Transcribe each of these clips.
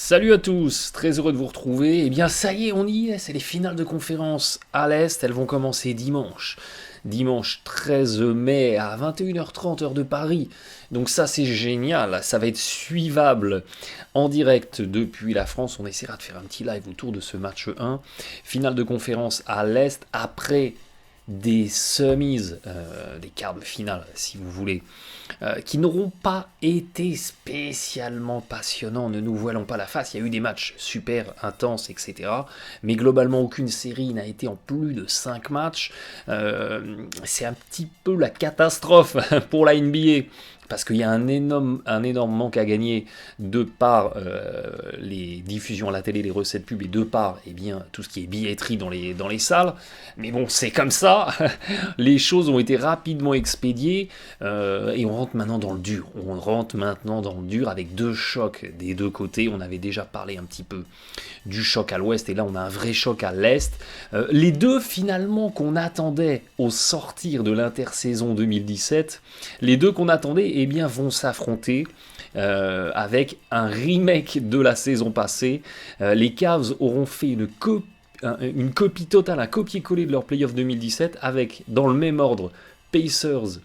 Salut à tous, très heureux de vous retrouver. Eh bien ça y est, on y est, c'est les finales de conférence à l'Est, elles vont commencer dimanche. Dimanche 13 mai à 21h30 heure de Paris. Donc ça c'est génial, ça va être suivable en direct depuis la France. On essaiera de faire un petit live autour de ce match 1. Finale de conférence à l'Est après des semis, des quarts de finale si vous voulez, qui n'auront pas été spécialement passionnants, ne nous voilons pas la face, il y a eu des matchs super intenses, etc. Mais globalement, aucune série n'a été en plus de 5 matchs. C'est un petit peu la catastrophe pour la NBA. Parce qu'il y a un énorme manque à gagner de par les diffusions à la télé, les recettes pub, et de par tout ce qui est billetterie dans les salles. Mais bon, c'est comme ça. Les choses ont été rapidement expédiées et on rentre maintenant dans le dur. On rentre maintenant dans le dur avec deux chocs des deux côtés. On avait déjà parlé un petit peu du choc à l'ouest et là on a un vrai choc à l'est. Les deux finalement qu'on attendait au sortir de l'intersaison 2017, les deux qu'on attendait vont s'affronter avec un remake de la saison passée. Les Cavs auront fait une copie totale, un copier-coller de leur playoff 2017 avec, dans le même ordre, Pacers,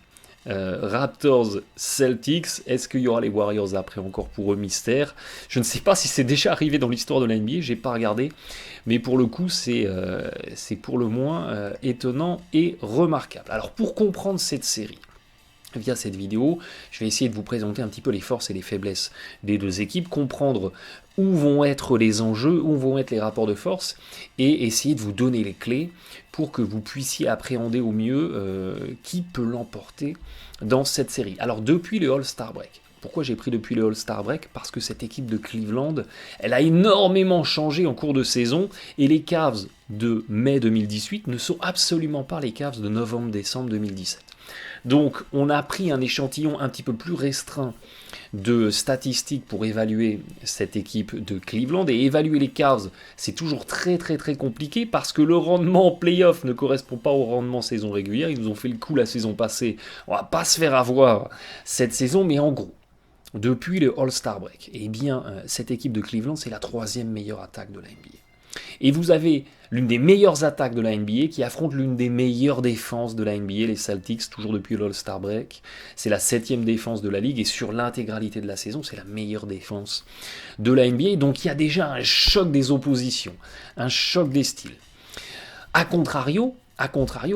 Raptors, Celtics. Est-ce qu'il y aura les Warriors après? Encore pour eux, mystère. Je ne sais pas si c'est déjà arrivé dans l'histoire de la NBA, j'ai pas regardé, mais pour le coup c'est pour le moins étonnant et remarquable. Alors pour comprendre cette série, via cette vidéo, je vais essayer de vous présenter un petit peu les forces et les faiblesses des deux équipes, comprendre où vont être les enjeux, où vont être les rapports de force, et essayer de vous donner les clés pour que vous puissiez appréhender au mieux qui peut l'emporter dans cette série. Alors depuis le All-Star Break, pourquoi j'ai pris depuis le All-Star Break? Parce que cette équipe de Cleveland, elle a énormément changé en cours de saison, et les Cavs de mai 2018 ne sont absolument pas les Cavs de novembre-décembre 2017. Donc on a pris un échantillon un petit peu plus restreint de statistiques pour évaluer cette équipe de Cleveland, et évaluer les Cavs c'est toujours très très très compliqué parce que le rendement en playoff ne correspond pas au rendement saison régulière. Ils nous ont fait le coup la saison passée, on va pas se faire avoir cette saison, mais en gros depuis le All-Star Break, cette équipe de Cleveland c'est la troisième meilleure attaque de la NBA. Et vous avez l'une des meilleures attaques de la NBA qui affronte l'une des meilleures défenses de la NBA, les Celtics, toujours depuis l'All-Star Break. C'est la 7e défense de la ligue et sur l'intégralité de la saison, c'est la meilleure défense de la NBA. Donc il y a déjà un choc des oppositions, un choc des styles. A contrario,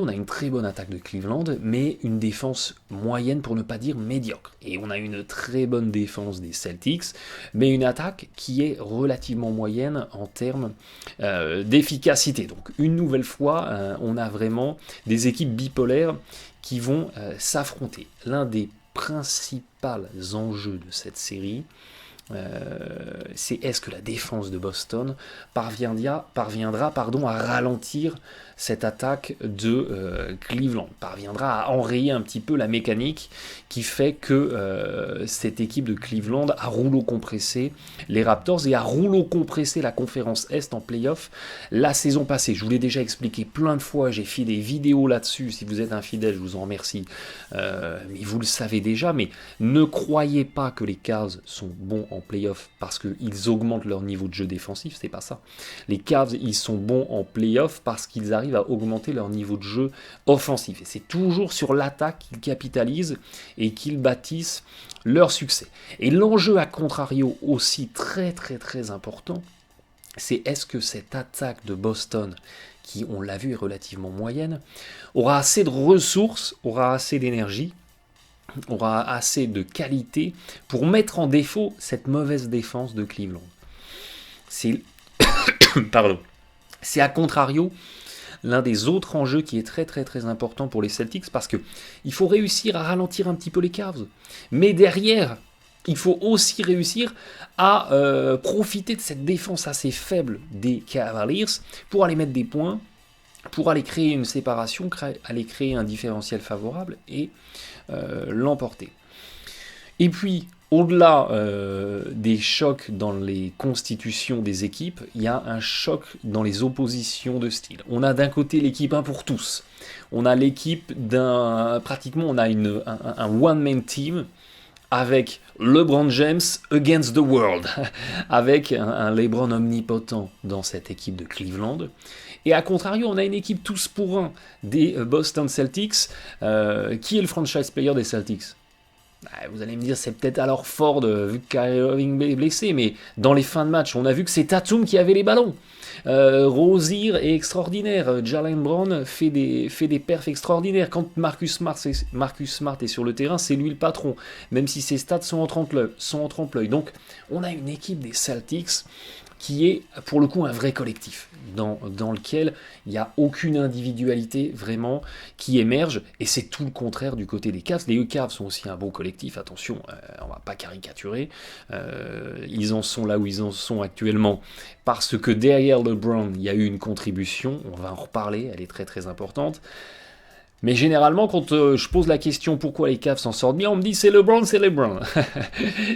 on a une très bonne attaque de Cleveland, mais une défense moyenne pour ne pas dire médiocre. Et on a une très bonne défense des Celtics, mais une attaque qui est relativement moyenne en termes d'efficacité. Donc une nouvelle fois, on a vraiment des équipes bipolaires qui vont s'affronter. L'un des principaux enjeux de cette série, c'est est-ce que la défense de Boston parviendra à ralentir cette attaque de Cleveland, parviendra à enrayer un petit peu la mécanique qui fait que cette équipe de Cleveland a rouleau compressé les Raptors et a rouleau compressé la conférence Est en playoff la saison passée. Je vous l'ai déjà expliqué plein de fois, j'ai fait des vidéos là-dessus. Si vous êtes un fidèle, je vous en remercie, mais vous le savez déjà. Mais ne croyez pas que les Cavs sont bons en playoff parce qu'ils augmentent leur niveau de jeu défensif, c'est pas ça. Les Cavs, ils sont bons en playoff parce qu'ils arrivent à augmenter leur niveau de jeu offensif. Et c'est toujours sur l'attaque qu'ils capitalisent et qu'ils bâtissent leur succès. Et l'enjeu à contrario aussi très très très important, c'est est-ce que cette attaque de Boston, qui on l'a vu est relativement moyenne, aura assez de ressources, aura assez d'énergie, aura assez de qualité pour mettre en défaut cette mauvaise défense de Cleveland. C'est C'est à contrario l'un des autres enjeux qui est très très très important pour les Celtics, parce que il faut réussir à ralentir un petit peu les Cavs, mais derrière il faut aussi réussir à profiter de cette défense assez faible des Cavaliers pour aller mettre des points, pour aller créer une séparation, aller créer un différentiel favorable et l'emporter. Et puis, au-delà des chocs dans les constitutions des équipes, il y a un choc dans les oppositions de style. On a d'un côté l'équipe 1 pour tous. On a l'équipe pratiquement, on a un one-man team avec LeBron James against the world, avec un LeBron omnipotent dans cette équipe de Cleveland. Et à contrario, on a une équipe tous pour un des Boston Celtics. Qui est le franchise player des Celtics? Vous allez me dire, c'est peut-être alors Ford, vu que Kyrie Irving est blessé, mais dans les fins de match, on a vu que c'est Tatum qui avait les ballons. Rozier est extraordinaire, Jalen Brown fait des perfs extraordinaires. Quand Marcus Smart est sur le terrain, c'est lui le patron, même si ses stats sont en trompe-l'œil. Donc, on a une équipe des Celtics qui est pour le coup un vrai collectif, dans lequel il n'y a aucune individualité vraiment qui émerge, et c'est tout le contraire du côté des Cavs. Les Cavs sont aussi un beau collectif, attention, on va pas caricaturer, ils en sont là où ils en sont actuellement, parce que derrière LeBron, il y a eu une contribution, on va en reparler, elle est très très importante. Mais généralement, quand je pose la question pourquoi les Cavs s'en sortent bien, on me dit c'est LeBron, c'est LeBron.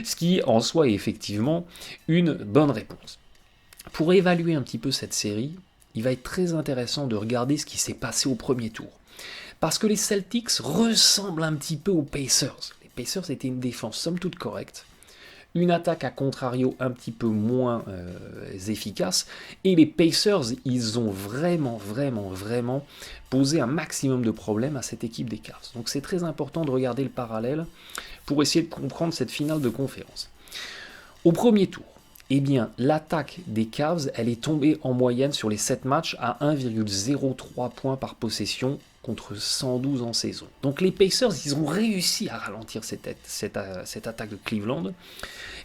Ce qui en soi est effectivement une bonne réponse. Pour évaluer un petit peu cette série, il va être très intéressant de regarder ce qui s'est passé au premier tour. Parce que les Celtics ressemblent un petit peu aux Pacers. Les Pacers étaient une défense somme toute correcte, une attaque à contrario un petit peu moins efficace, et les Pacers, ils ont vraiment posé un maximum de problèmes à cette équipe des Cavs. Donc c'est très important de regarder le parallèle pour essayer de comprendre cette finale de conférence. Au premier tour, eh bien, l'attaque des Cavs, elle est tombée en moyenne sur les 7 matchs à 1,03 points par possession contre 112 en saison. Donc les Pacers, ils ont réussi à ralentir cette attaque de Cleveland.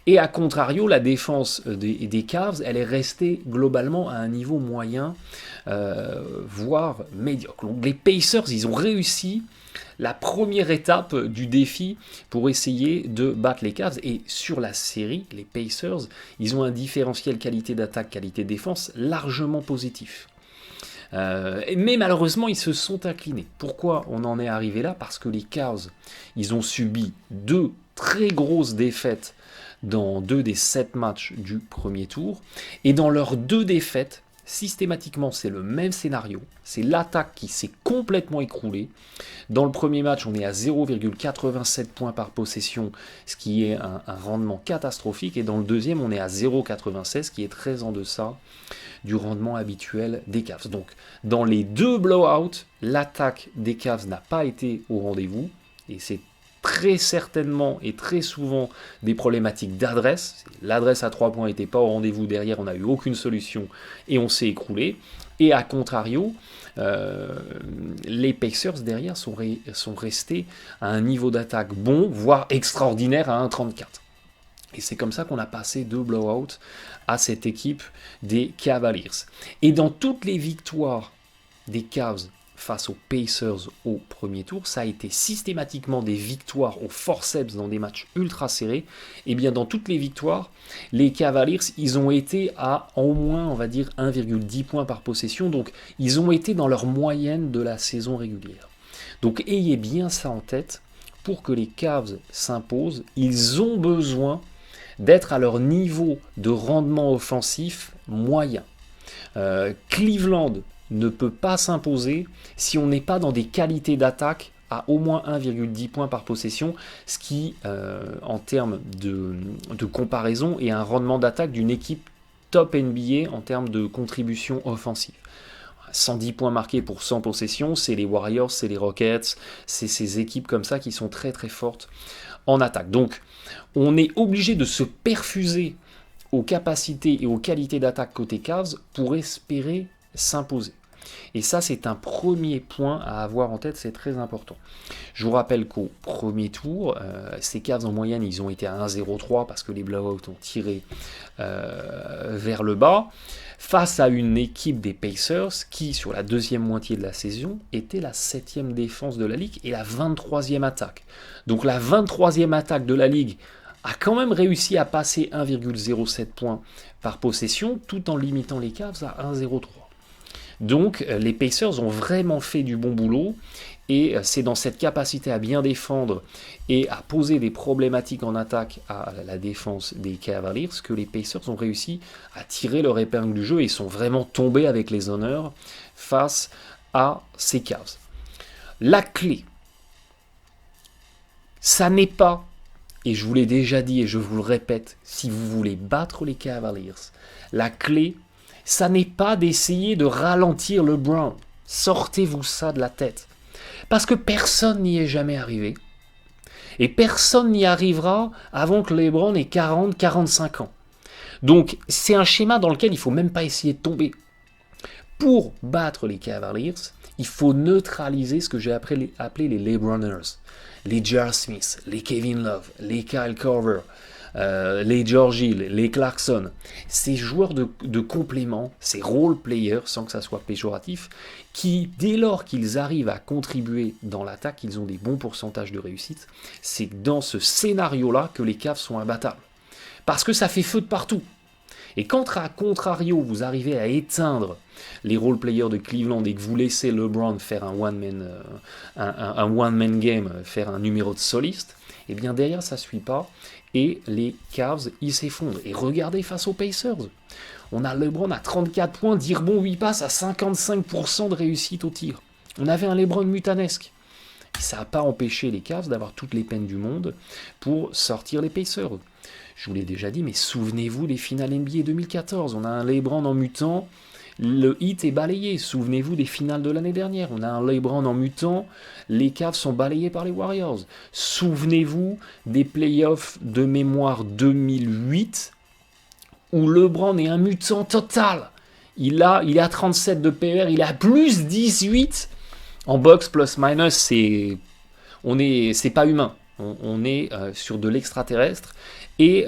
Et à contrario, la défense des Cavs, elle est restée globalement à un niveau moyen, voire médiocre. Donc les Pacers, ils ont réussi la première étape du défi pour essayer de battre les Cavs. Et sur la série, les Pacers, ils ont un différentiel qualité d'attaque, qualité de défense largement positif. Mais malheureusement, ils se sont inclinés. Pourquoi on en est arrivé là? Parce que les Cavs, ils ont subi 2 très grosses défaites dans 2 des 7 matchs du premier tour. Et dans leurs 2 défaites, systématiquement, c'est le même scénario. C'est l'attaque qui s'est complètement écroulée. Dans le premier match, on est à 0,87 points par possession, ce qui est un rendement catastrophique. Et dans le deuxième, on est à 0,96, qui est très en deçà du rendement habituel des Cavs. Donc, dans les 2 blowouts, l'attaque des Cavs n'a pas été au rendez-vous. Et c'est très certainement et très souvent des problématiques d'adresse. L'adresse à 3 points n'était pas au rendez-vous, derrière on n'a eu aucune solution et on s'est écroulé. Et à contrario, les Pacers derrière sont restés à un niveau d'attaque bon, voire extraordinaire à 1,34. Et c'est comme ça qu'on a passé 2 blowouts à cette équipe des Cavaliers. Et dans toutes les victoires des Cavs face aux Pacers au premier tour, ça a été systématiquement des victoires au forceps dans des matchs ultra serrés. Et bien dans toutes les victoires, les Cavaliers, ils ont été à au moins, on va dire, 1,10 points par possession. Donc ils ont été dans leur moyenne de la saison régulière. Donc ayez bien ça en tête, pour que les Cavs s'imposent, ils ont besoin d'être à leur niveau de rendement offensif moyen. Cleveland ne peut pas s'imposer si on n'est pas dans des qualités d'attaque à au moins 1,10 points par possession, ce qui, en termes de comparaison, est un rendement d'attaque d'une équipe top NBA en termes de contribution offensive. 110 points marqués pour 100 possessions, c'est les Warriors, c'est les Rockets, c'est ces équipes comme ça qui sont très très fortes en attaque. Donc, on est obligé de se perfuser aux capacités et aux qualités d'attaque côté Cavs pour espérer s'imposer. Et ça, c'est un premier point à avoir en tête, c'est très important. Je vous rappelle qu'au premier tour, ces Cavs en moyenne, ils ont été à 1,03 parce que les blowouts ont tiré vers le bas, face à une équipe des Pacers qui, sur la deuxième moitié de la saison, était la 7e défense de la Ligue et la 23e attaque. Donc la 23e attaque de la Ligue a quand même réussi à passer 1,07 points par possession, tout en limitant les Cavs à 1,03. Donc les Pacers ont vraiment fait du bon boulot, et c'est dans cette capacité à bien défendre et à poser des problématiques en attaque à la défense des Cavaliers que les Pacers ont réussi à tirer leur épingle du jeu et sont vraiment tombés avec les honneurs face à ces Cavs. La clé, ça n'est pas Et je vous l'ai déjà dit et je vous le répète, si vous voulez battre les Cavaliers, la clé, ça n'est pas d'essayer de ralentir LeBron. Sortez-vous ça de la tête. Parce que personne n'y est jamais arrivé. Et personne n'y arrivera avant que LeBron ait 40-45 ans. Donc c'est un schéma dans lequel il ne faut même pas essayer de tomber. Pour battre les Cavaliers, il faut neutraliser ce que j'ai appelé les LeBroners. Les J.R. Smith, les Kevin Love, les Kyle Korver, les George Hill, les Clarkson. Ces joueurs de complément, ces role players, sans que ça soit péjoratif, qui, dès lors qu'ils arrivent à contribuer dans l'attaque, ils ont des bons pourcentages de réussite. C'est dans ce scénario-là que les Cavs sont imbattables. Parce que ça fait feu de partout. Et quand, à contrario, vous arrivez à éteindre les role-players de Cleveland et que vous laissez LeBron faire un one-man game, faire un numéro de soliste, et bien derrière, ça ne suit pas. Et les Cavs, ils s'effondrent. Et regardez face aux Pacers. On a LeBron à 34 points, 10 rebonds, 8 passes, à 55% de réussite au tir. On avait un LeBron mutanesque. Et ça n'a pas empêché les Cavs d'avoir toutes les peines du monde pour sortir les Pacers. Je vous l'ai déjà dit, mais souvenez-vous des finales NBA 2014. On a un LeBron en mutant, le hit est balayé. Souvenez-vous des finales de l'année dernière. On a un LeBron en mutant, les Cavs sont balayés par les Warriors. Souvenez-vous des playoffs de mémoire 2008, où LeBron est un mutant total. Il est à 37 de PER, il est à plus 18 en box plus minus. C'est pas humain. On est sur de l'extraterrestre. Et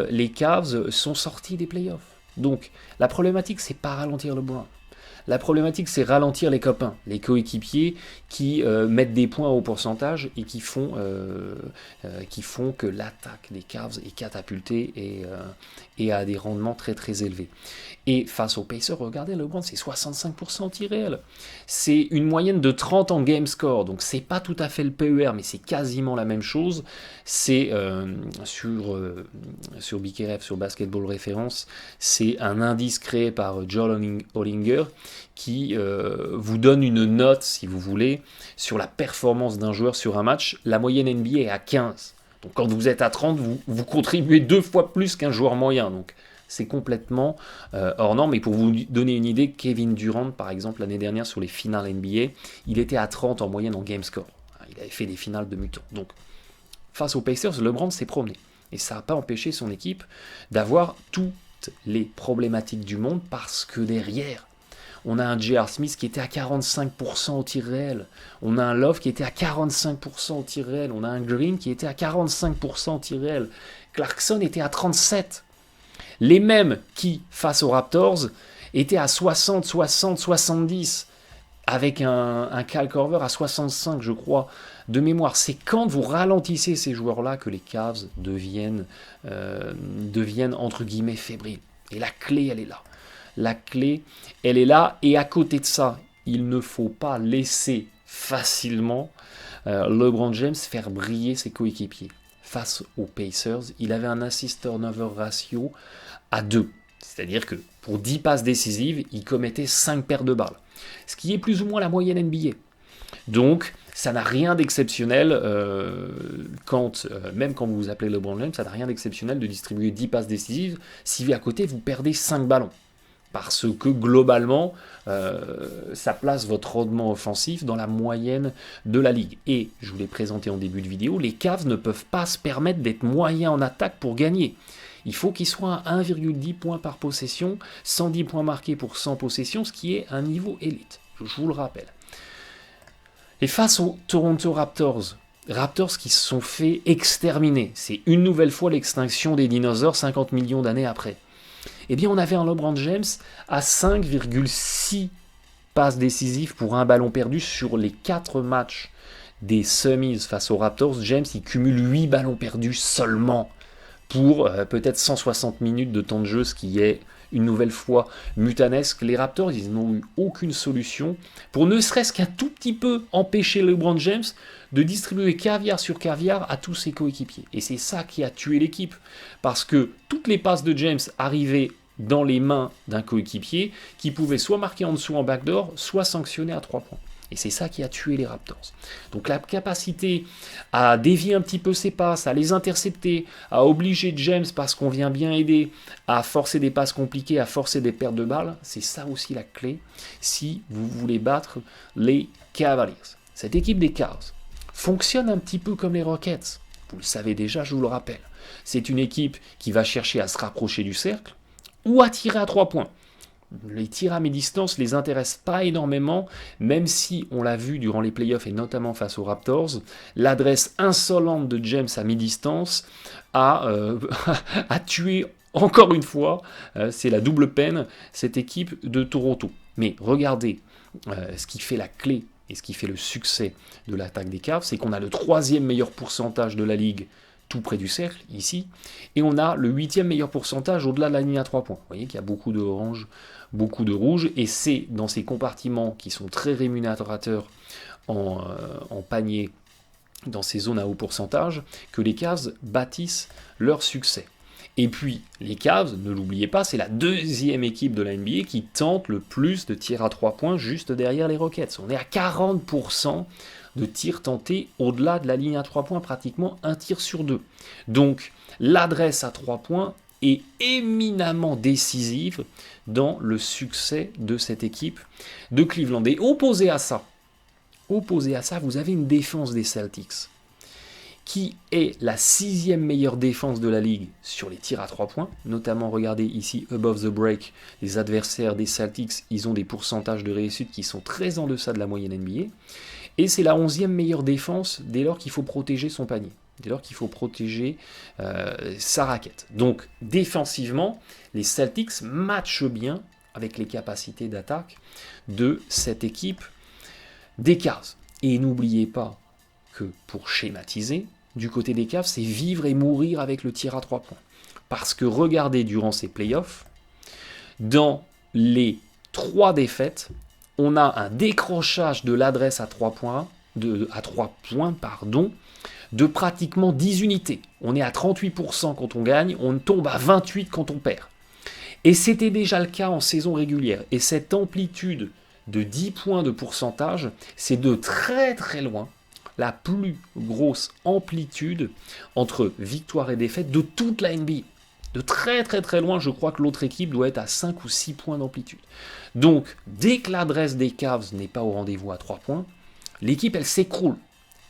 les Cavs sont sortis des playoffs. Donc, la problématique, c'est pas ralentir LeBron. La problématique, c'est ralentir les copains, les coéquipiers qui mettent des points au pourcentage et qui font que l'attaque des Cavs est catapultée et a des rendements très très élevés. Et face aux Pacers, regardez, LeBron, c'est 65% tir réel. C'est une moyenne de 30 en game score, donc c'est pas tout à fait le PER, mais c'est quasiment la même chose. C'est sur BKRF, sur Basketball Référence, c'est un indice créé par Joel Hollinger qui vous donne une note, si vous voulez, sur la performance d'un joueur sur un match. La moyenne NBA est à 15. Donc quand vous êtes à 30, vous contribuez 2 fois plus qu'un joueur moyen. Donc c'est complètement hors norme. Et pour vous donner une idée, Kevin Durant, par exemple, l'année dernière sur les finales NBA, il était à 30 en moyenne en game score. Il avait fait des finales de mutants. Donc face aux Pacers, LeBron s'est promené. Et ça n'a pas empêché son équipe d'avoir toutes les problématiques du monde parce que derrière, on a un J.R. Smith qui était à 45% au tir réel. On a un Love qui était à 45% au tir réel. On a un Green qui était à 45% au tir réel. Clarkson était à 37%. Les mêmes qui, face aux Raptors, étaient à 60, 60, 70, avec un Kyle Korver à 65, je crois, de mémoire. C'est quand vous ralentissez ces joueurs-là que les Cavs deviennent entre guillemets, fébriles. Et la clé, elle est là. La clé, elle est là. Et à côté de ça, il ne faut pas laisser facilement LeBron James faire briller ses coéquipiers. Face aux Pacers, il avait un assist turnover ratio à 2. C'est-à-dire que pour 10 passes décisives, il commettait 5 paires de balles. Ce qui est plus ou moins la moyenne NBA. Donc, ça n'a rien d'exceptionnel, même quand vous vous appelez LeBron James, ça n'a rien d'exceptionnel de distribuer 10 passes décisives si à côté vous perdez 5 ballons. Parce que globalement, ça place votre rendement offensif dans la moyenne de la ligue. Et, je vous l'ai présenté en début de vidéo, les Cavs ne peuvent pas se permettre d'être moyens en attaque pour gagner. Il faut qu'ils soient à 1,10 points par possession, 110 points marqués pour 100 possessions, ce qui est un niveau élite, je vous le rappelle. Et face aux Toronto Raptors qui se sont fait exterminer, c'est une nouvelle fois l'extinction des dinosaures 50 millions d'années après. Eh bien, on avait un LeBron James à 5,6 passes décisives pour un ballon perdu sur les 4 matchs des Semis face aux Raptors. James, il cumule 8 ballons perdus seulement pour peut-être 160 minutes de temps de jeu, ce qui est une nouvelle fois mutanesque. Les Raptors, ils n'ont eu aucune solution pour ne serait-ce qu'un tout petit peu empêcher LeBron James de distribuer caviar sur caviar à tous ses coéquipiers. Et c'est ça qui a tué l'équipe, parce que toutes les passes de James arrivaient dans les mains d'un coéquipier qui pouvait soit marquer en dessous en backdoor, soit sanctionner à 3 points. Et c'est ça qui a tué les Raptors. Donc la capacité à dévier un petit peu ses passes, à les intercepter, à obliger James, parce qu'on vient bien aider, à forcer des passes compliquées, à forcer des pertes de balles, c'est ça aussi la clé si vous voulez battre les Cavaliers. Cette équipe des Cavs fonctionne un petit peu comme les Rockets. Vous le savez déjà, je vous le rappelle. C'est une équipe qui va chercher à se rapprocher du cercle ou à tirer à 3 points. Les tirs à mi-distance ne les intéressent pas énormément, même si, on l'a vu durant les playoffs et notamment face aux Raptors, l'adresse insolente de James à mi-distance a tué encore une fois, c'est la double peine, cette équipe de Toronto. Mais regardez, ce qui fait la clé et ce qui fait le succès de l'attaque des Cavs, c'est qu'on a le 3e meilleur pourcentage de la ligue tout près du cercle, ici, et on a le 8e meilleur pourcentage au-delà de la ligne à 3 points. Vous voyez qu'il y a beaucoup de orange, beaucoup de rouge, et c'est dans ces compartiments qui sont très rémunérateurs en panier, dans ces zones à haut pourcentage, que les Cavs bâtissent leur succès. Et puis, les Cavs, ne l'oubliez pas, c'est la 2e équipe de la NBA qui tente le plus de tirs à 3 points juste derrière les Rockets. On est à 40% de tirs tentés au-delà de la ligne à 3 points, pratiquement un tir sur 2. Donc, l'adresse à 3 points est éminemment décisive dans le succès de cette équipe de Cleveland. Et opposé à ça, vous avez une défense des Celtics qui est la 6e meilleure défense de la ligue sur les tirs à 3 points. Notamment, regardez ici, above the break, les adversaires des Celtics, ils ont des pourcentages de réussite qui sont très en deçà de la moyenne NBA. Et c'est la 11e meilleure défense dès lors qu'il faut protéger son panier, dès lors qu'il faut protéger sa raquette. Donc, défensivement, les Celtics matchent bien avec les capacités d'attaque de cette équipe des Cavs. Et n'oubliez pas que, pour schématiser, du côté des Cavs, c'est vivre et mourir avec le tir à 3 points. Parce que regardez, durant ces playoffs, dans les 3 défaites, on a un décrochage de l'adresse à 3 points, de pratiquement 10 unités. On est à 38% quand on gagne, on tombe à 28% quand on perd. Et c'était déjà le cas en saison régulière. Et cette amplitude de 10 points de pourcentage, c'est de très très loin la plus grosse amplitude entre victoire et défaite de toute la NBA. De très très très loin, je crois que l'autre équipe doit être à 5 ou 6 points d'amplitude. Donc, dès que l'adresse des Cavs n'est pas au rendez-vous à 3 points, l'équipe elle s'écroule.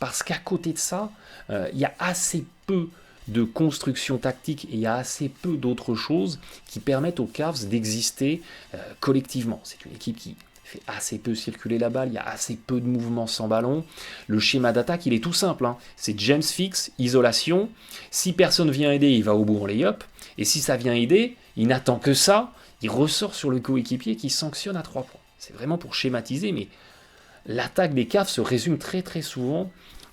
Parce qu'à côté de ça, il y a assez peu de construction tactique et il y a assez peu d'autres choses qui permettent aux Cavs d'exister collectivement. C'est une équipe qui fait assez peu circuler la balle, il y a assez peu de mouvements sans ballon. Le schéma d'attaque, il est tout simple. C'est James fixe, isolation. Si personne vient aider, il va au bout en lay-up. Et si ça vient aider, il n'attend que ça. Il ressort sur le coéquipier qui sanctionne à 3 points. C'est vraiment pour schématiser, mais l'attaque des Cavs se résume très très souvent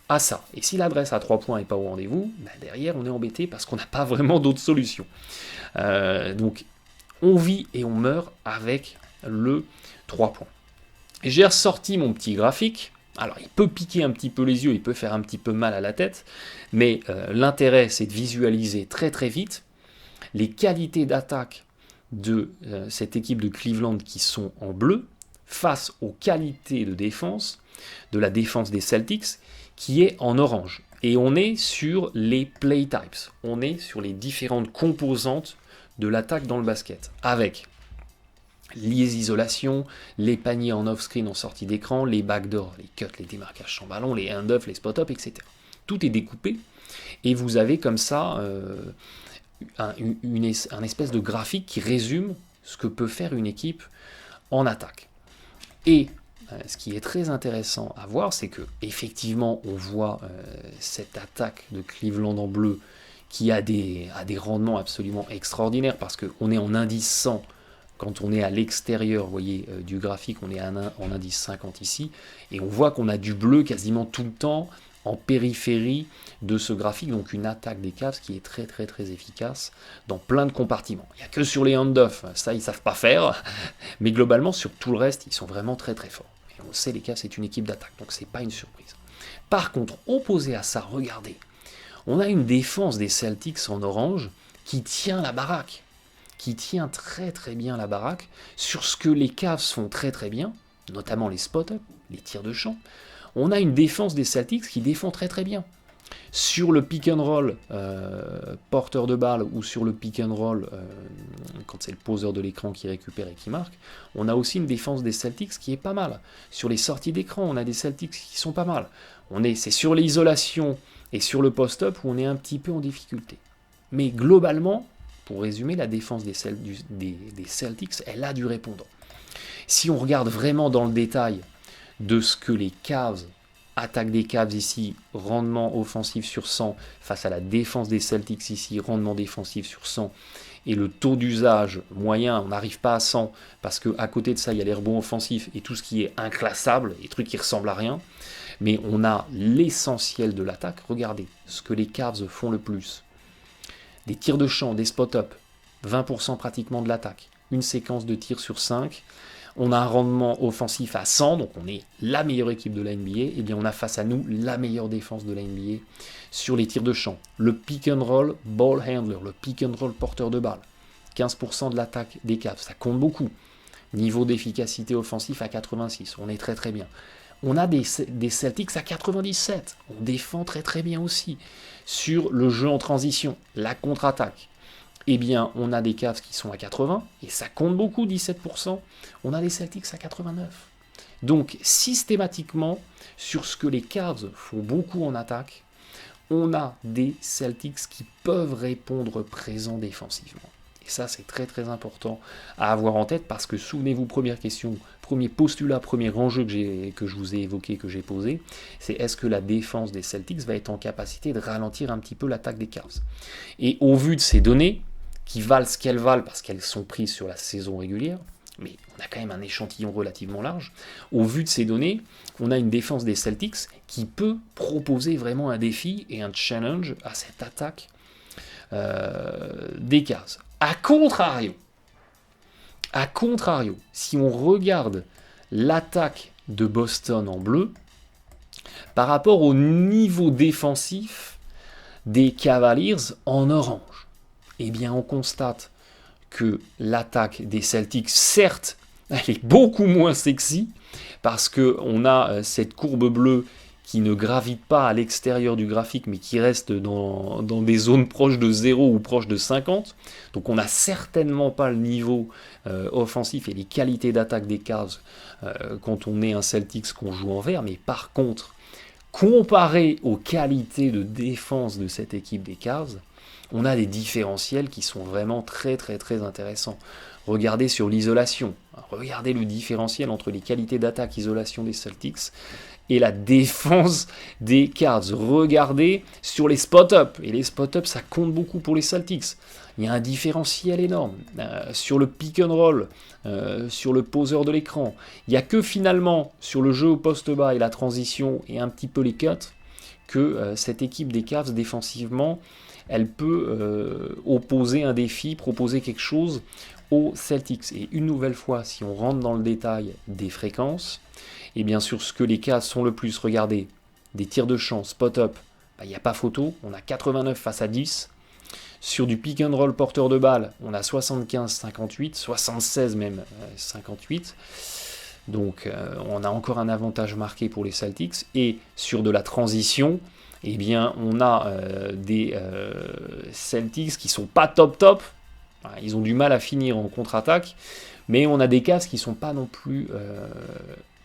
à ça. Et si l'adresse à 3 points n'est pas au rendez-vous, derrière on est embêté parce qu'on n'a pas vraiment d'autres solutions. Donc on vit et on meurt avec le 3 points. Et j'ai ressorti mon petit graphique. Alors il peut piquer un petit peu les yeux, il peut faire un petit peu mal à la tête, mais l'intérêt c'est de visualiser très très vite les qualités d'attaque de cette équipe de Cleveland qui sont en bleu face aux qualités de défense de la défense des Celtics qui est en orange. Et on est sur les play types, on est sur les différentes composantes de l'attaque dans le basket, avec les isolations, les paniers en off-screen en sortie d'écran, les backdoors, les cuts, les démarquages sans ballon, les hand-off, les spot-up, etc. Tout est découpé et vous avez comme ça un espèce de graphique qui résume ce que peut faire une équipe en attaque. Et ce qui est très intéressant à voir, c'est que effectivement on voit cette attaque de Cleveland en bleu qui a des rendements absolument extraordinaires parce qu'on est en indice 100 quand on est à l'extérieur, vous voyez, du graphique, on est en indice 50 ici, et on voit qu'on a du bleu quasiment tout le temps en périphérie de ce graphique, donc une attaque des Cavs qui est très très très efficace dans plein de compartiments. Il n'y a que sur les hand-off, ça ils ne savent pas faire, mais globalement sur tout le reste, ils sont vraiment très très forts. Et on sait, les Cavs, c'est une équipe d'attaque, donc c'est pas une surprise. Par contre, opposé à ça, regardez, on a une défense des Celtics en orange qui tient la baraque, qui tient très très bien la baraque sur ce que les Cavs font très très bien, notamment les spot-up, les tirs de champ, on a une défense des Celtics qui défend très très bien. Sur le pick and roll porteur de balle ou sur le pick and roll quand c'est le poseur de l'écran qui récupère et qui marque, on a aussi une défense des Celtics qui est pas mal. Sur les sorties d'écran, on a des Celtics qui sont pas mal. C'est sur l'isolation et sur le post-up où on est un petit peu en difficulté. Mais globalement, pour résumer, la défense des Celtics, elle a du répondant. Si on regarde vraiment dans le détail de ce que les Cavs, attaque des Cavs ici, rendement offensif sur 100, face à la défense des Celtics ici, rendement défensif sur 100, et le taux d'usage moyen, on n'arrive pas à 100, parce qu'à côté de ça, il y a les rebonds offensifs et tout ce qui est inclassable, les trucs qui ressemblent à rien, mais on a l'essentiel de l'attaque. Regardez ce que les Cavs font le plus. Des tirs de champ, des spot-up, 20% pratiquement de l'attaque, une séquence de tirs sur 5, on a un rendement offensif à 100, donc on est la meilleure équipe de la NBA, et bien on a face à nous la meilleure défense de la NBA sur les tirs de champ. Le pick and roll ball handler, le pick and roll porteur de balle, 15% de l'attaque des Cavs, ça compte beaucoup. Niveau d'efficacité offensif à 86, on est très très bien. On a des Celtics à 97, on défend très très bien aussi. Sur le jeu en transition, la contre-attaque, eh bien, on a des Cavs qui sont à 80, et ça compte beaucoup, 17%. On a des Celtics à 89. Donc, systématiquement, sur ce que les Cavs font beaucoup en attaque, on a des Celtics qui peuvent répondre présents défensivement. Et ça, c'est très très important à avoir en tête, parce que, souvenez-vous, première question, premier postulat, premier enjeu que je vous ai évoqué, que j'ai posé, c'est est-ce que la défense des Celtics va être en capacité de ralentir un petit peu l'attaque des Cavs. Et au vu de ces données, qui valent ce qu'elles valent parce qu'elles sont prises sur la saison régulière, mais on a quand même un échantillon relativement large, au vu de ces données, on a une défense des Celtics qui peut proposer vraiment un défi et un challenge à cette attaque des Cavs. A contrario, si on regarde l'attaque de Boston en bleu, par rapport au niveau défensif des Cavaliers en orange, eh bien on constate que l'attaque des Celtics, certes, elle est beaucoup moins sexy, parce qu'on a cette courbe bleue qui ne gravite pas à l'extérieur du graphique, mais qui reste dans des zones proches de 0 ou proches de 50. Donc on n'a certainement pas le niveau offensif et les qualités d'attaque des Cavs quand on est un Celtics qu'on joue en vert, mais par contre, comparé aux qualités de défense de cette équipe des Cavs, on a des différentiels qui sont vraiment très très très intéressants. Regardez sur l'isolation, regardez le différentiel entre les qualités d'attaque isolation des Celtics et la défense des Cavs. Regardez sur les spot-up, et les spot-up ça compte beaucoup pour les Celtics. Il y a un différentiel énorme sur le pick and roll, sur le poseur de l'écran. Il n'y a que finalement sur le jeu au poste bas et la transition et un petit peu les cuts que cette équipe des Cavs défensivement, elle peut opposer un défi, proposer quelque chose aux Celtics. Et une nouvelle fois, si on rentre dans le détail des fréquences, et bien sûr ce que les Cavs sont le plus, regardez, des tirs de champ, spot-up, il n'y a pas photo, on a 89 face à 10. Sur du pick and roll porteur de balle, on a 75-58, 76 même 58. Donc on a encore un avantage marqué pour les Celtics. Et sur de la transition, eh bien on a des Celtics qui sont pas top. Ils ont du mal à finir en contre-attaque, mais on a des Cavs qui sont pas non plus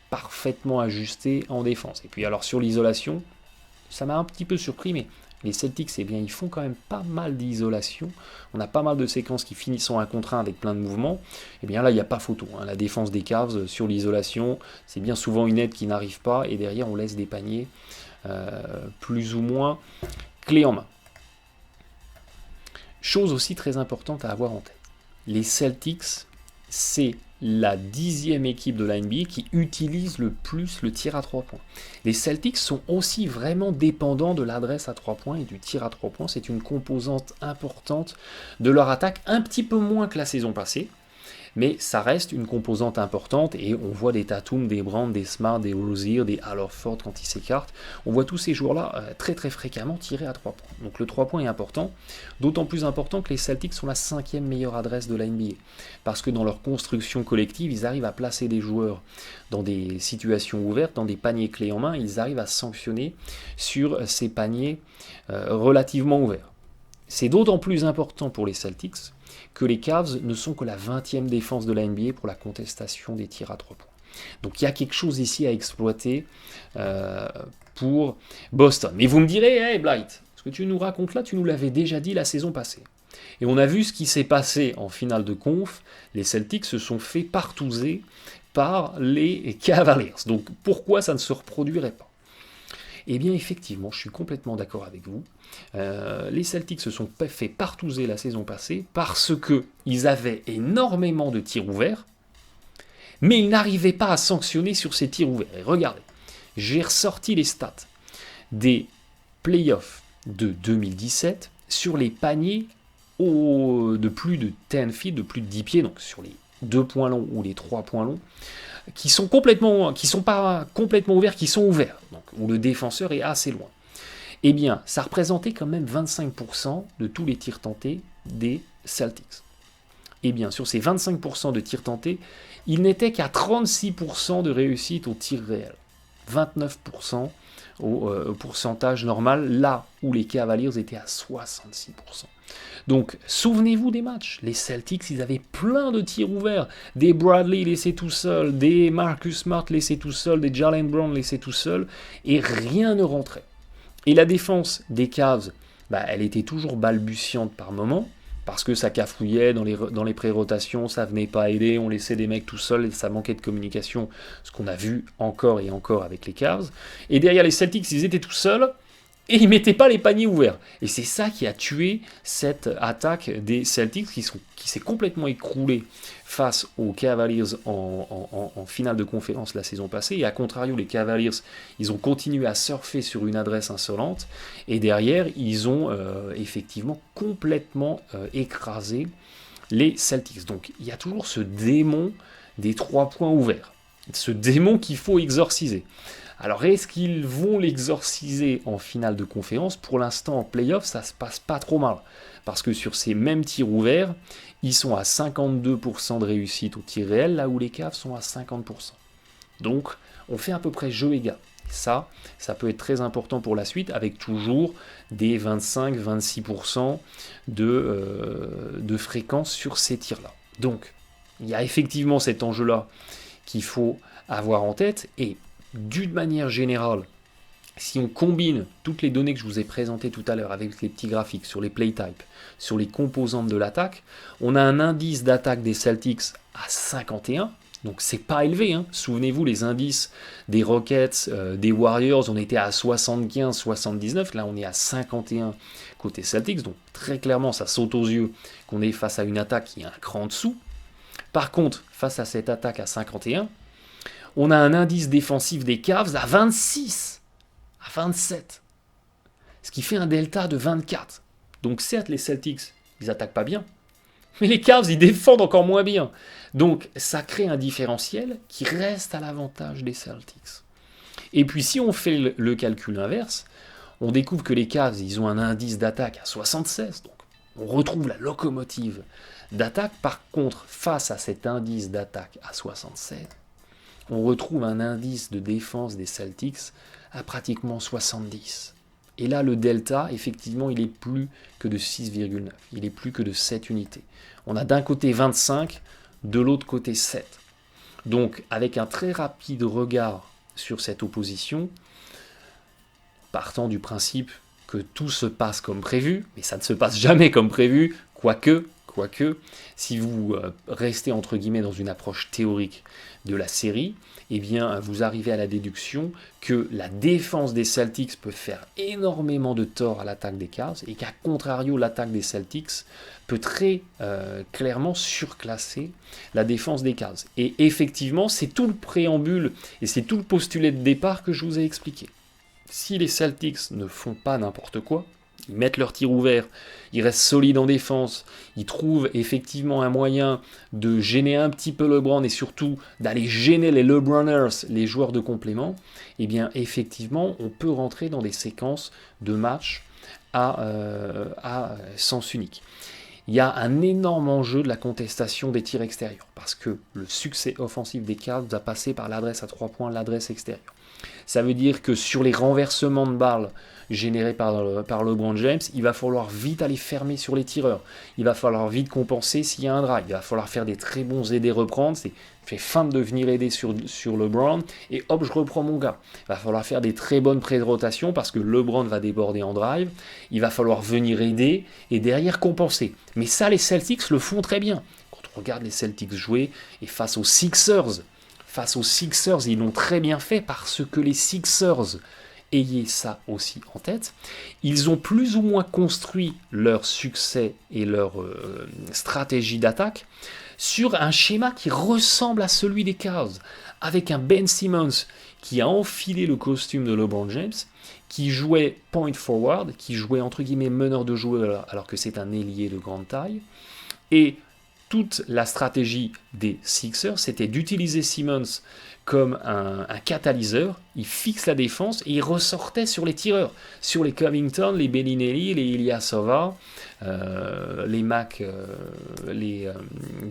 parfaitement ajustés en défense. Et puis alors sur l'isolation, ça m'a un petit peu surpris, mais les Celtics, eh bien, ils font quand même pas mal d'isolation. On a pas mal de séquences qui finissent en 1 contre 1 avec plein de mouvements. Eh bien là, il n'y a pas photo. La défense des Cavs sur l'isolation, c'est bien souvent une aide qui n'arrive pas, et derrière, on laisse des paniers plus ou moins clés en main. Chose aussi très importante à avoir en tête. Les Celtics, c'est la 10e équipe de la NBA qui utilise le plus le tir à 3 points. Les Celtics sont aussi vraiment dépendants de l'adresse à 3 points et du tir à 3 points. C'est une composante importante de leur attaque, un petit peu moins que la saison passée. mais ça reste une composante importante, et on voit des Tatum, des Brand, des Smart, des Rozier, des Al Horford quand ils s'écartent, on voit tous ces joueurs-là très très fréquemment tirer à 3 points. Donc le 3 points est important, d'autant plus important que les Celtics sont la 5e meilleure adresse de la NBA, parce que dans leur construction collective, ils arrivent à placer des joueurs dans des situations ouvertes, dans des paniers clés en main, ils arrivent à sanctionner sur ces paniers relativement ouverts. C'est d'autant plus important pour les Celtics que les Cavs ne sont que la 20e défense de la NBA pour la contestation des tirs à 3 points. Donc il y a quelque chose ici à exploiter pour Boston. Mais vous me direz, hey Blight, ce que tu nous racontes là, tu nous l'avais déjà dit la saison passée. Et on a vu ce qui s'est passé en finale de conf, les Celtics se sont fait partouzer par les Cavaliers. Donc pourquoi ça ne se reproduirait pas ? Eh bien effectivement, je suis complètement d'accord avec vous. Les Celtics se sont fait partouzer la saison passée parce qu'ils avaient énormément de tirs ouverts, mais ils n'arrivaient pas à sanctionner sur ces tirs ouverts. Et regardez, j'ai ressorti les stats des playoffs de 2017 sur les paniers de plus de 10 feet, de plus de 10 pieds, donc sur les 2 points longs ou les 3 points longs, qui sont pas complètement ouverts, qui sont ouverts, donc où le défenseur est assez loin. Eh bien, ça représentait quand même 25% de tous les tirs tentés des Celtics. Eh bien, sur ces 25% de tirs tentés, il n'était qu'à 36% de réussite au tir réel. 29% au pourcentage normal, là où les Cavaliers étaient à 66%. Donc, souvenez-vous des matchs. Les Celtics, ils avaient plein de tirs ouverts. Des Bradley laissés tout seuls, des Marcus Smart laissés tout seuls, des Jalen Brown laissés tout seuls, et rien ne rentrait. Et la défense des Cavs, elle était toujours balbutiante par moments, parce que ça cafouillait dans les pré-rotations, ça venait pas aider, on laissait des mecs tout seuls, et ça manquait de communication, ce qu'on a vu encore et encore avec les Cavs. Et derrière les Celtics, ils étaient tout seuls, et ils ne mettaient pas les paniers ouverts. Et c'est ça qui a tué cette attaque des Celtics qui s'est complètement écroulée face aux Cavaliers en finale de conférence la saison passée. Et à contrario, les Cavaliers, ils ont continué à surfer sur une adresse insolente. Et derrière, ils ont effectivement complètement écrasé les Celtics. Donc il y a toujours ce démon des 3 points ouverts. Ce démon qu'il faut exorciser. Alors, est-ce qu'ils vont l'exorciser en finale de conférence ? Pour l'instant, en play-off, ça se passe pas trop mal. Parce que sur ces mêmes tirs ouverts, ils sont à 52% de réussite au tir réel, là où les Cavs sont à 50%. Donc, on fait à peu près jeu égal. Ça peut être très important pour la suite, avec toujours des 25-26% de fréquence sur ces tirs-là. Donc, il y a effectivement cet enjeu-là qu'il faut avoir en tête, et d'une manière générale, si on combine toutes les données que je vous ai présentées tout à l'heure avec les petits graphiques sur les play types, sur les composantes de l'attaque, on a un indice d'attaque des Celtics à 51, donc c'est pas élevé, hein. Souvenez-vous, les indices des Rockets, des Warriors, on était à 75-79, là on est à 51 côté Celtics, donc très clairement ça saute aux yeux qu'on est face à une attaque qui est un cran en dessous. Par contre, face à cette attaque à 51, on a un indice défensif des Cavs à 26, à 27, ce qui fait un delta de 24. Donc certes, les Celtics, ils attaquent pas bien, mais les Cavs, ils défendent encore moins bien. Donc ça crée un différentiel qui reste à l'avantage des Celtics. Et puis si on fait le calcul inverse, on découvre que les Cavs, ils ont un indice d'attaque à 76, donc on retrouve la locomotive d'attaque. Par contre, face à cet indice d'attaque à 76, on retrouve un indice de défense des Celtics à pratiquement 70. Et là, le delta, effectivement, il est plus que de 6,9. Il est plus que de 7 unités. On a d'un côté 25, de l'autre côté 7. Donc, avec un très rapide regard sur cette opposition, partant du principe que tout se passe comme prévu, mais ça ne se passe jamais comme prévu, quoique, si vous restez entre guillemets dans une approche théorique de la série, eh bien vous arrivez à la déduction que la défense des Celtics peut faire énormément de tort à l'attaque des Cavs, et qu'à contrario, l'attaque des Celtics peut très clairement surclasser la défense des Cavs. Et effectivement, c'est tout le préambule et c'est tout le postulat de départ que je vous ai expliqué. Si les Celtics ne font pas n'importe quoi, Ils mettent leur tir ouvert, ils restent solides en défense, ils trouvent effectivement un moyen de gêner un petit peu LeBron et surtout d'aller gêner les LeBroners, les joueurs de complément. Eh bien, effectivement, on peut rentrer dans des séquences de matchs à sens unique. Il y a un énorme enjeu de la contestation des tirs extérieurs, parce que le succès offensif des Cavs va passer par l'adresse à 3 points, l'adresse extérieure. Ça veut dire que sur les renversements de balles générés par LeBron James, il va falloir vite aller fermer sur les tireurs. Il va falloir vite compenser s'il y a un drive. Il va falloir faire des très bons aider reprendre. C'est fait fin de venir aider sur LeBron et hop, je reprends mon gars. Il va falloir faire des très bonnes pré-rotations parce que LeBron va déborder en drive. Il va falloir venir aider et derrière compenser. Mais ça, les Celtics le font très bien. Quand on regarde les Celtics jouer et face aux Sixers, ils l'ont très bien fait parce que les Sixers, ayez ça aussi en tête, ils ont plus ou moins construit leur succès et leur stratégie d'attaque sur un schéma qui ressemble à celui des Cavs, avec un Ben Simmons qui a enfilé le costume de LeBron James, qui jouait point forward, qui jouait entre guillemets meneur de jeu alors que c'est un ailier de grande taille, et toute la stratégie des Sixers, c'était d'utiliser Simmons comme un catalyseur. Il fixe la défense et il ressortait sur les tireurs, sur les Covington, les Bellinelli, les Ilyasova, les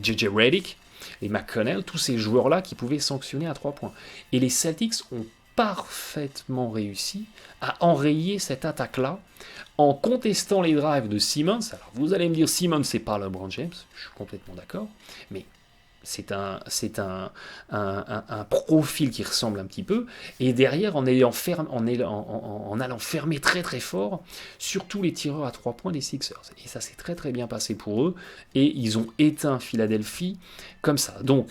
JJ Redick, les McConnell, tous ces joueurs-là qui pouvaient sanctionner à 3 points. Et les Celtics ont parfaitement réussi à enrayer cette attaque-là en contestant les drives de Simmons. Alors vous allez me dire, Simmons, c'est pas LeBron James, je suis complètement d'accord, mais c'est un profil qui ressemble un petit peu, et derrière, en allant fermer très très fort sur tous les tireurs à 3 points des Sixers. Et ça s'est très très bien passé pour eux, et ils ont éteint Philadelphie comme ça. Donc,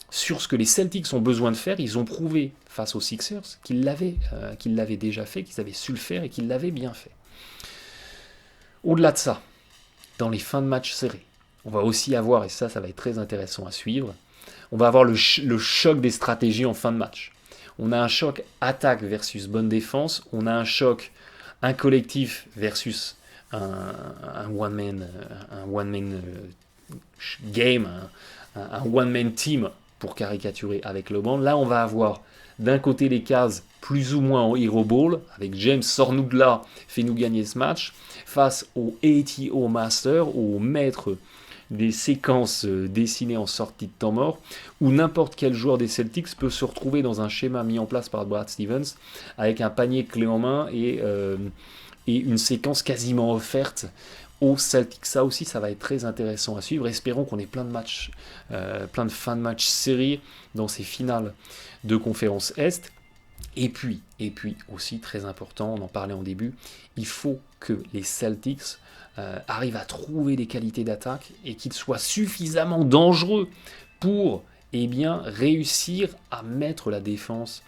sur ce que les Celtics ont besoin de faire, ils ont prouvé face aux Sixers qu'ils l'avaient déjà fait, qu'ils avaient su le faire et qu'ils l'avaient bien fait. Au-delà de ça, dans les fins de match serrés, on va aussi avoir, et ça va être très intéressant à suivre, on va avoir le choc des stratégies en fin de match. On a un choc attaque versus bonne défense, on a un choc un collectif versus un one-man game, un one-man team, pour caricaturer avec LeBron. Là, on va avoir d'un côté les cases plus ou moins en hero ball, avec James, sors-nous de là, fais-nous gagner ce match, face au ATO Master, au maître des séquences dessinées en sortie de temps mort, où n'importe quel joueur des Celtics peut se retrouver dans un schéma mis en place par Brad Stevens, avec un panier clé en main et une séquence quasiment offerte aux Celtics. Ça aussi, ça va être très intéressant à suivre. Espérons qu'on ait plein de matchs, plein de fins de match séries dans ces finales de conférence Est. Et puis aussi, très important, on en parlait en début, il faut que les Celtics arrivent à trouver des qualités d'attaque et qu'ils soient suffisamment dangereux pour réussir à mettre la défense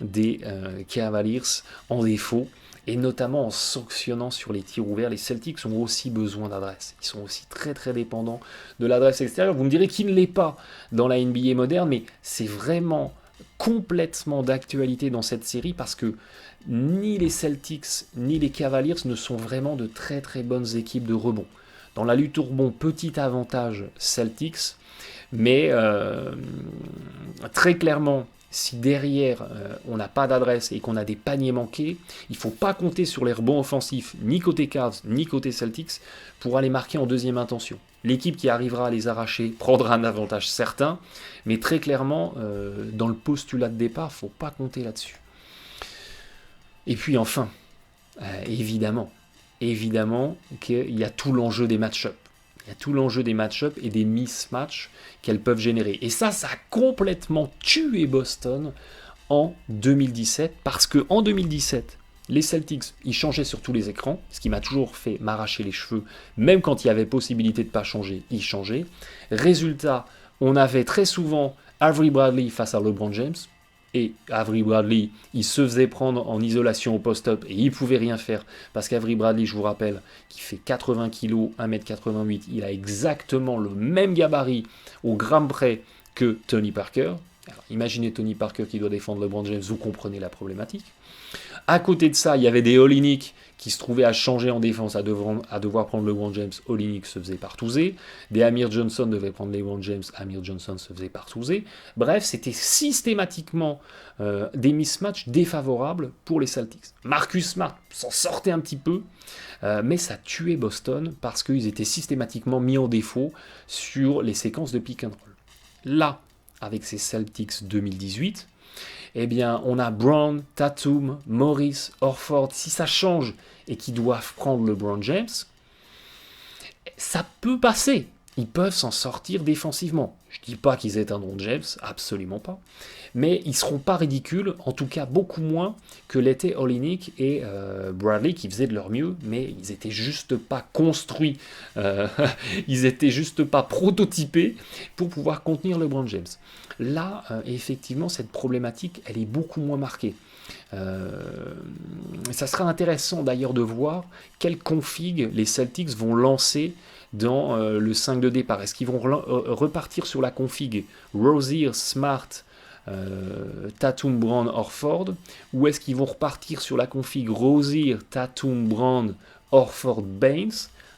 des Cavaliers en défaut, et notamment en sanctionnant sur les tirs ouverts. Les Celtics ont aussi besoin d'adresse. Ils sont aussi très très dépendants de l'adresse extérieure. Vous me direz qu'il ne l'est pas dans la NBA moderne, mais c'est vraiment complètement d'actualité dans cette série parce que ni les Celtics ni les Cavaliers ne sont vraiment de très très bonnes équipes de rebond. Dans la lutte au rebond, petit avantage Celtics, mais très clairement, si derrière on n'a pas d'adresse et qu'on a des paniers manqués, il ne faut pas compter sur les rebonds offensifs ni côté Cavs ni côté Celtics pour aller marquer en deuxième intention. L'équipe qui arrivera à les arracher prendra un avantage certain, mais très clairement, dans le postulat de départ, il ne faut pas compter là-dessus. Et puis enfin, évidemment qu'il y a tout l'enjeu des match-ups. Il y a tout l'enjeu des match-ups et des mismatchs qu'elles peuvent générer. Et ça a complètement tué Boston en 2017, parce qu'en 2017, les Celtics, ils changeaient sur tous les écrans, ce qui m'a toujours fait m'arracher les cheveux, même quand il y avait possibilité de ne pas changer, ils changeaient. Résultat, on avait très souvent Avery Bradley face à LeBron James, et Avery Bradley, il se faisait prendre en isolation au post-up et il ne pouvait rien faire parce qu'Avery Bradley, je vous rappelle, qui fait 80 kg, 1m88, il a exactement le même gabarit au gramme près que Tony Parker. Alors, imaginez Tony Parker qui doit défendre LeBron James, vous comprenez la problématique. À côté de ça, il y avait des Olynyk qui se trouvaient à changer en défense, à devoir prendre LeBron James, Olynyk se faisait partouzer. Des Amir Johnson devaient prendre LeBron James, Amir Johnson se faisait partouzer. Bref, c'était systématiquement des mismatchs défavorables pour les Celtics. Marcus Smart s'en sortait un petit peu, mais ça tuait Boston parce qu'ils étaient systématiquement mis en défaut sur les séquences de pick and roll. Là, avec ces Celtics 2018, eh bien, on a Brown, Tatum, Morris, Horford. Si ça change et qu'ils doivent prendre LeBron James, ça peut passer. Ils peuvent s'en sortir défensivement. Je ne dis pas qu'ils éteindront James, absolument pas. Mais ils ne seront pas ridicules, en tout cas beaucoup moins que l'étaient Olynyk et Bradley qui faisaient de leur mieux, mais ils n'étaient juste pas construits, ils n'étaient juste pas prototypés pour pouvoir contenir LeBron James. Là, effectivement, cette problématique, elle est beaucoup moins marquée. Ça sera intéressant d'ailleurs de voir quelle config les Celtics vont lancer dans le 5 de départ. Est-ce qu'ils vont repartir sur la config Rozier, Smart, Tatum, Brown, Horford, ou est-ce qu'ils vont repartir sur la config Rozier, Tatum, Brown, Horford, Baines,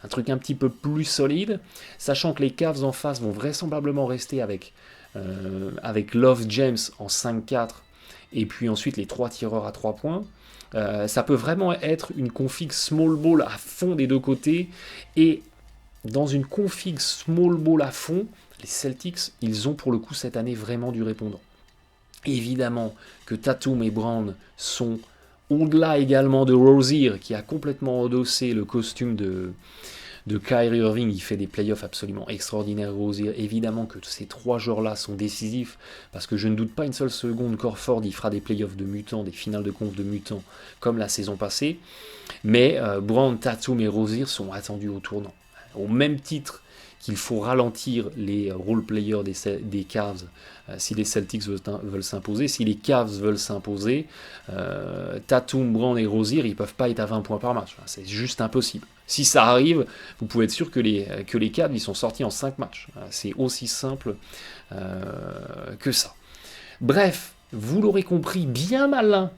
un truc un petit peu plus solide, sachant que les Cavs en face vont vraisemblablement rester avec Love James en 5-4 et puis ensuite les 3 tireurs à 3 points. Ça peut vraiment être une config small ball à fond des deux côtés, et dans une config small ball à fond, les Celtics, ils ont pour le coup cette année vraiment du répondant. Évidemment que Tatum et Brown sont au-delà également de Rozier, qui a complètement endossé le costume de Kyrie Irving. Il fait des playoffs absolument extraordinaires, Rozier. Évidemment que ces 3 joueurs-là sont décisifs, parce que je ne doute pas une seule seconde qu'Horford il fera des playoffs de mutants, des finales de conf de mutants, comme la saison passée. Mais Brown, Tatum et Rozier sont attendus au tournant. Au même titre qu'il faut ralentir les role-players des Cavs si les Celtics veulent s'imposer. Si les Cavs veulent s'imposer, Tatum, Brown et Rozier, ils ne peuvent pas être à 20 points par match. C'est juste impossible. Si ça arrive, vous pouvez être sûr que les Cavs ils sont sortis en 5 matchs. C'est aussi simple que ça. Bref, vous l'aurez compris, bien malin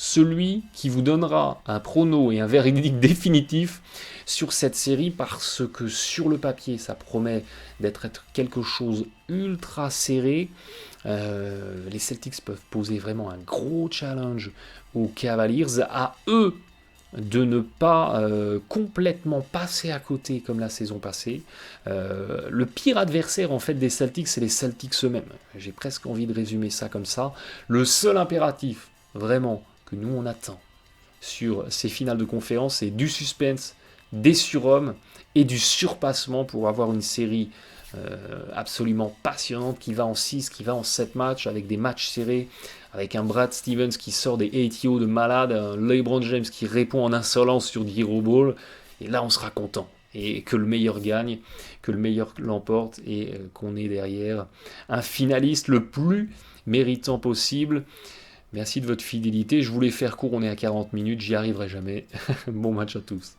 celui qui vous donnera un prono et un verdict définitif sur cette série, parce que sur le papier, ça promet d'être quelque chose ultra serré. Les Celtics peuvent poser vraiment un gros challenge aux Cavaliers, à eux de ne pas complètement passer à côté comme la saison passée. Le pire adversaire en fait des Celtics, c'est les Celtics eux-mêmes. J'ai presque envie de résumer ça comme ça. Le seul impératif, vraiment, que nous on attend sur ces finales de conférence, c'est du suspense, des surhommes et du surpassement pour avoir une série absolument passionnante qui va en 6, qui va en 7 matchs, avec des matchs serrés, avec un Brad Stevens qui sort des ATO de malade, un LeBron James qui répond en insolence sur des hero ball, et là on sera content. Et que le meilleur gagne, que le meilleur l'emporte, et qu'on ait derrière un finaliste le plus méritant possible. Merci de votre fidélité, je voulais faire court, on est à 40 minutes, j'y arriverai jamais. Bon match à tous.